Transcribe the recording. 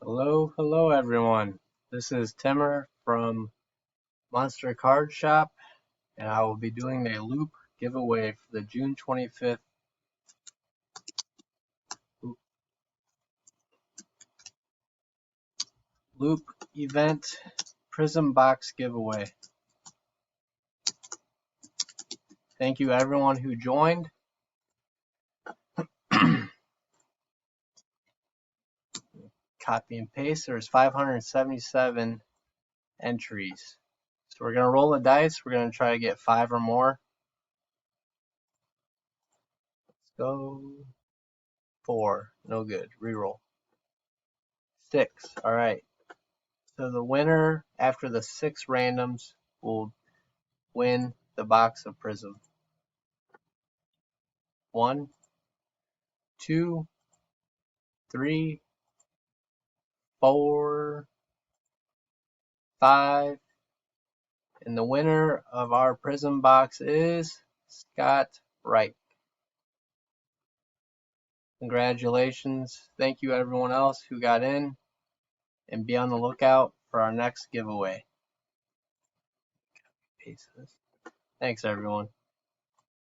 Hello everyone. This is Timmer from Monster Card Shop, and I will be doing a Loupe giveaway for the June 25th Loupe event Prizm box giveaway. Thank you everyone who joined. Copy and paste. There's 577 entries. So we're going to roll the dice. We're going to try to get 5 or more. Let's go. 4. No good. Reroll. 6. Alright. So the winner after the 6 randoms will win the box of Prizm. 1, 2, 3, 4, 5, and the winner of our Prizm box is Scott Wright. Congratulations. Thank you everyone else who got in, and be on the lookout for our next giveaway. Thanks everyone.